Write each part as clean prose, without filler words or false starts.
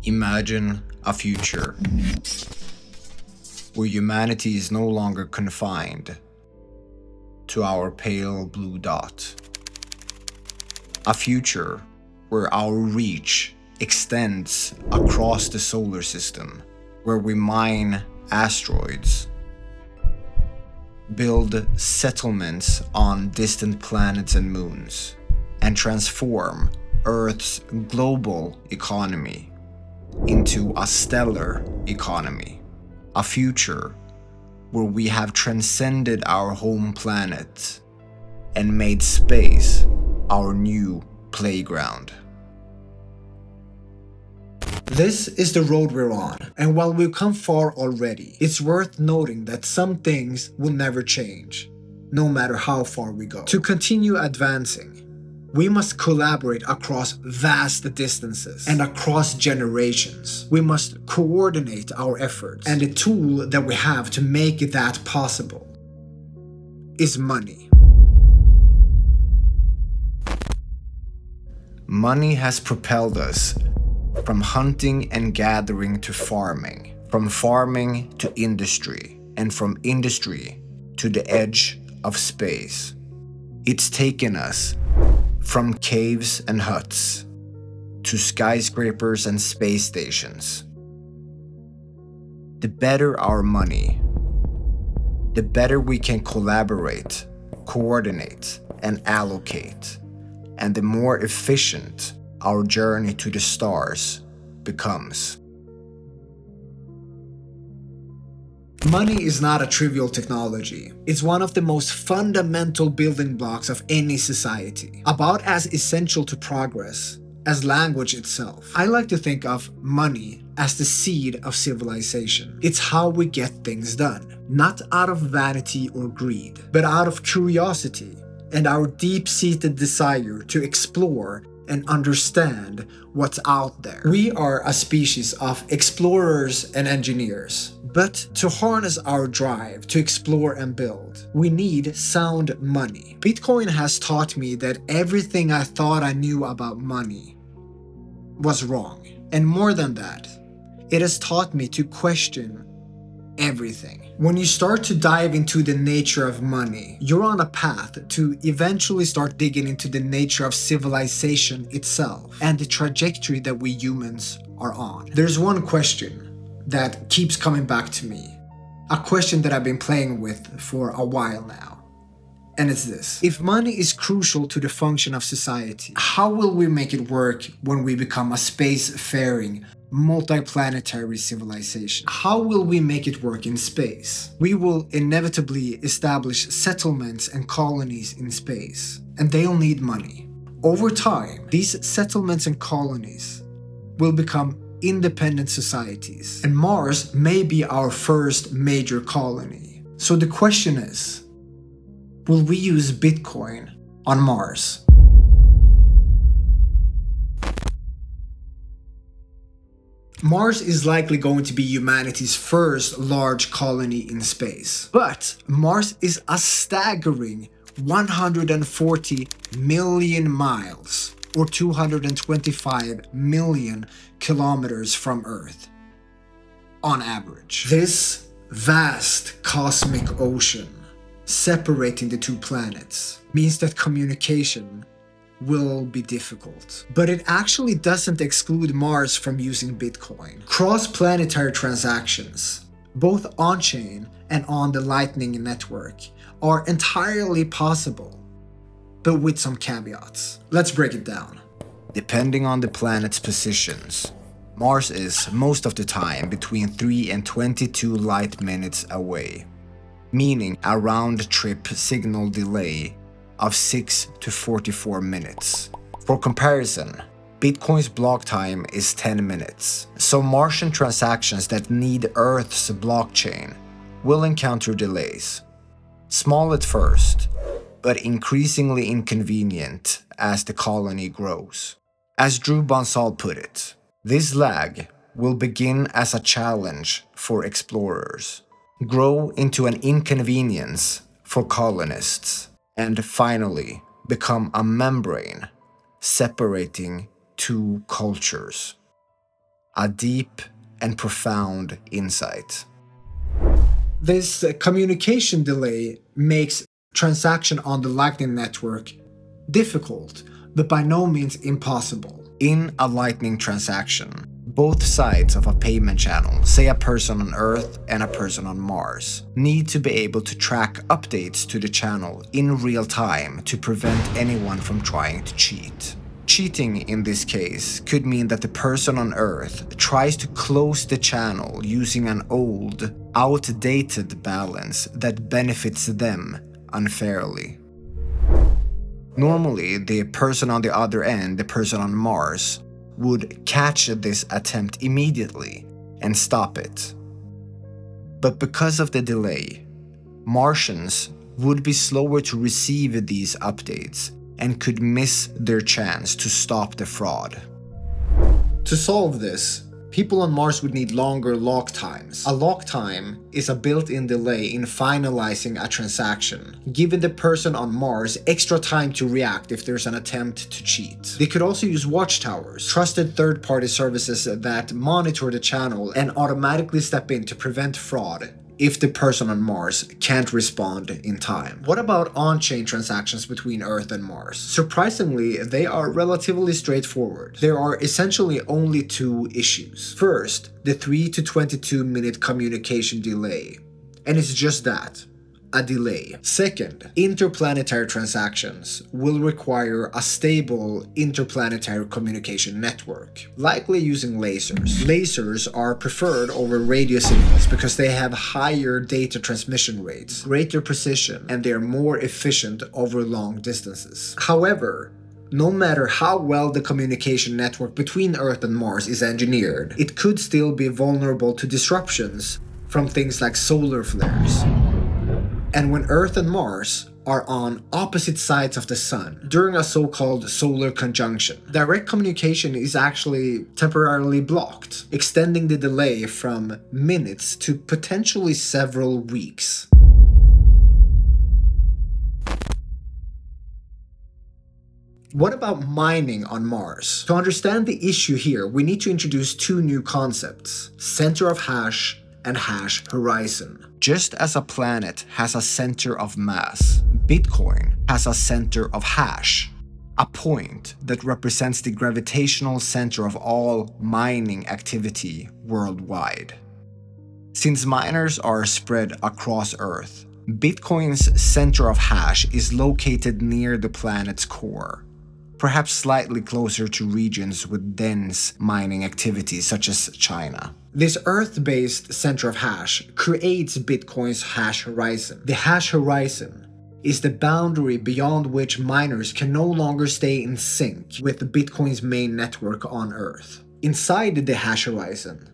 Imagine a future where humanity is no longer confined to our pale blue dot. A future where our reach extends across the solar system, where we mine asteroids, build settlements on distant planets and moons, and transform Earth's global economy into a stellar economy. A future where we have transcended our home planet and made space our new playground. This is the road we're on, and while we've come far already, it's worth noting that some things will never change, no matter how far we go. To continue advancing, we must collaborate across vast distances and across generations. We must coordinate our efforts, and the tool that we have to make that possible is money. Money has propelled us from hunting and gathering to farming, from farming to industry, and from industry to the edge of space. It's taken us from caves and huts to skyscrapers and space stations. The better our money, the better we can collaborate, coordinate, and allocate, and the more efficient our journey to the stars becomes. Money is not a trivial technology. It's one of the most fundamental building blocks of any society, about as essential to progress as language itself. I like to think of money as the seed of civilization. It's how we get things done, not out of vanity or greed, but out of curiosity and our deep-seated desire to explore and understand what's out there. We are a species of explorers and engineers. But to harness our drive to explore and build, we need sound money. Bitcoin has taught me that everything I thought I knew about money was wrong. And more than that, it has taught me to question everything. When you start to dive into the nature of money, you're on a path to eventually start digging into the nature of civilization itself and the trajectory that we humans are on. There's one question that keeps coming back to me, a question that I've been playing with for a while now, and it's this: if money is crucial to the function of society, how will we make it work when we become a space-faring, multiplanetary civilization? How will we make it work in space? We will inevitably establish settlements and colonies in space, and they'll need money. Over time, these settlements and colonies will become independent societies, and Mars may be our first major colony. So the question is, will we use Bitcoin on Mars? Mars is likely going to be humanity's first large colony in space. But Mars is a staggering 140 million miles, or 225 million kilometers from Earth, on average. This vast cosmic ocean separating the two planets means that communication will be difficult. But it actually doesn't exclude Mars from using Bitcoin. Cross-planetary transactions, both on-chain and on the Lightning Network, are entirely possible, but with some caveats. Let's break it down. Depending on the planet's positions, Mars is most of the time between 3 and 22 light minutes away, meaning a round-trip signal delay of 6 to 44 minutes. For comparison, Bitcoin's block time is 10 minutes, so Martian transactions that need Earth's blockchain will encounter delays. Small at first, but increasingly inconvenient as the colony grows. As Drew Bonsall put it, this lag will begin as a challenge for explorers, grow into an inconvenience for colonists, and finally become a membrane separating two cultures. a deep and profound insight. This communication delay makes transaction on the Lightning Network difficult, but by no means impossible. In a Lightning transaction, both sides of a payment channel, say a person on Earth and a person on Mars, need to be able to track updates to the channel in real time to prevent anyone from trying to cheat. Cheating in this case could mean that the person on Earth tries to close the channel using an old, outdated balance that benefits them unfairly. Normally, the person on the other end, the person on Mars, would catch this attempt immediately and stop it. But because of the delay, Martians would be slower to receive these updates and could miss their chance to stop the fraud. To solve this, people on Mars would need longer lock times. A lock time is a built-in delay in finalizing a transaction, giving the person on Mars extra time to react if there's an attempt to cheat. They could also use watchtowers, trusted third-party services that monitor the channel and automatically step in to prevent fraud if the person on Mars can't respond in time. What about on-chain transactions between Earth and Mars? Surprisingly, they are relatively straightforward. There are essentially only two issues. First, the 3 to 22 minute communication delay. And it's just that. A delay. Second, interplanetary transactions will require a stable interplanetary communication network, likely using lasers. Lasers are preferred over radio signals because they have higher data transmission rates, greater precision, and they are more efficient over long distances. However, no matter how well the communication network between Earth and Mars is engineered, it could still be vulnerable to disruptions from things like solar flares. And when Earth and Mars are on opposite sides of the Sun during a so-called solar conjunction, direct communication is actually temporarily blocked, extending the delay from minutes to potentially several weeks. What about mining on Mars? To understand the issue here, we need to introduce two new concepts: center of hash and hash horizon. Just as a planet has a center of mass, Bitcoin has a center of hash, a point that represents the gravitational center of all mining activity worldwide. Since miners are spread across Earth, Bitcoin's center of hash is located near the planet's core, perhaps slightly closer to regions with dense mining activity such as China. This Earth-based center of hash creates Bitcoin's hash horizon. The hash horizon is the boundary beyond which miners can no longer stay in sync with Bitcoin's main network on Earth. Inside the hash horizon,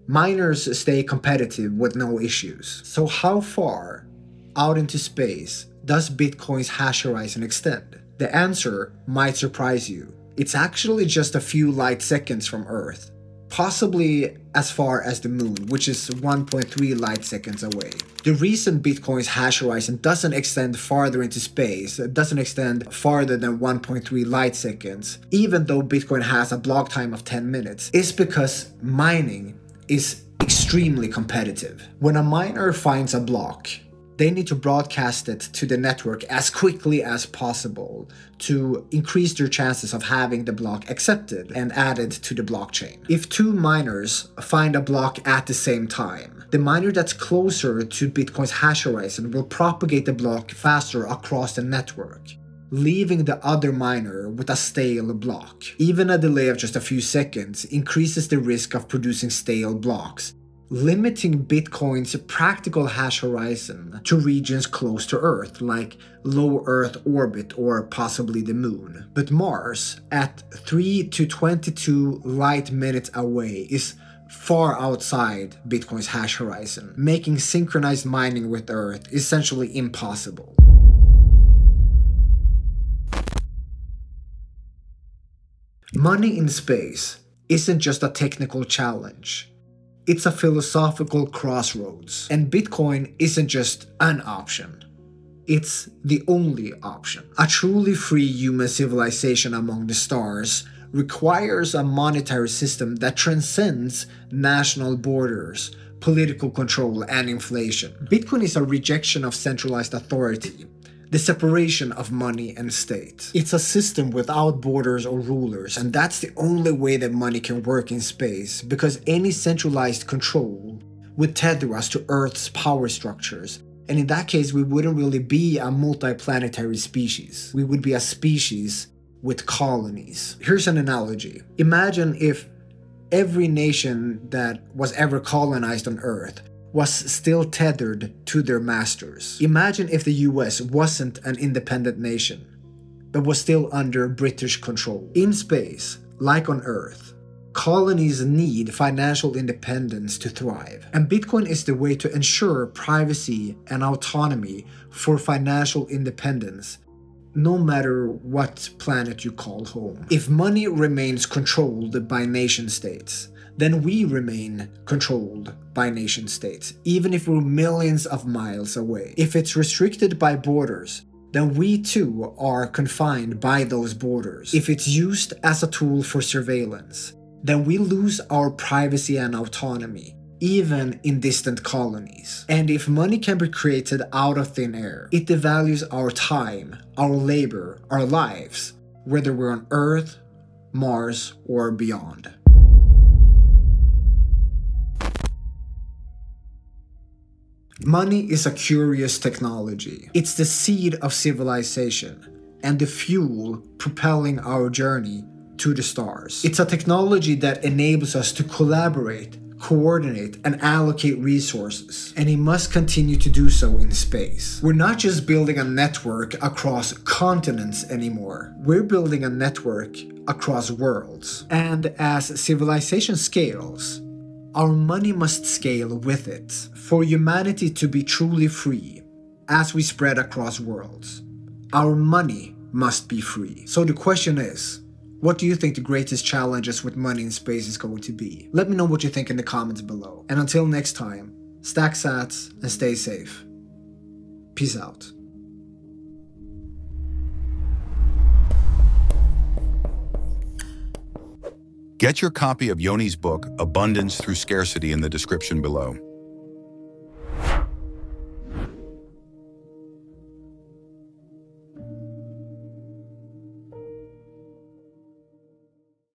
miners stay competitive with no issues. So how far out into space does Bitcoin's hash horizon extend? The answer might surprise you. It's actually just a few light seconds from Earth, possibly as far as the moon, which is 1.3 light seconds away. The reason Bitcoin's hash horizon doesn't extend farther into space, doesn't extend farther than 1.3 light seconds, even though Bitcoin has a block time of 10 minutes, is because mining is extremely competitive. When a miner finds a block, they need to broadcast it to the network as quickly as possible to increase their chances of having the block accepted and added to the blockchain. If two miners find a block at the same time, the miner that's closer to Bitcoin's hash horizon will propagate the block faster across the network, leaving the other miner with a stale block. Even a delay of just a few seconds increases the risk of producing stale blocks, limiting Bitcoin's practical hash horizon to regions close to Earth, like low Earth orbit or possibly the moon. But Mars, at 3 to 22 light minutes away, is far outside Bitcoin's hash horizon, making synchronized mining with Earth essentially impossible. Money in space isn't just a technical challenge. It's a philosophical crossroads, and Bitcoin isn't just an option. It's the only option. A truly free human civilization among the stars requires a monetary system that transcends national borders, political control, and inflation. Bitcoin is a rejection of centralized authority, the separation of money and state. It's a system without borders or rulers, and that's the only way that money can work in space, because any centralized control would tether us to Earth's power structures, and in that case we wouldn't really be a multiplanetary species. We would be a species with colonies. Here's an analogy. Imagine if every nation that was ever colonized on Earth was still tethered to their masters. Imagine if the US wasn't an independent nation, but was still under British control. In space, like on Earth, colonies need financial independence to thrive, and Bitcoin is the way to ensure privacy and autonomy for financial independence, no matter what planet you call home. If money remains controlled by nation states, then we remain controlled by nation states, even if we're millions of miles away. If it's restricted by borders, then we too are confined by those borders. If it's used as a tool for surveillance, then we lose our privacy and autonomy, even in distant colonies. And if money can be created out of thin air, it devalues our time, our labor, our lives, whether we're on Earth, Mars, or beyond. Money is a curious technology. It's the seed of civilization and the fuel propelling our journey to the stars. It's a technology that enables us to collaborate, coordinate, and allocate resources, and it must continue to do so in space. We're not just building a network across continents anymore. We're building a network across worlds. And as civilization scales, our money must scale with it. For humanity to be truly free, as we spread across worlds, our money must be free. So the question is, what do you think the greatest challenges with money in space is going to be? Let me know what you think in the comments below. And until next time, stack sats and stay safe. Peace out. Get your copy of Yoni's book, Abundance Through Scarcity, in the description below.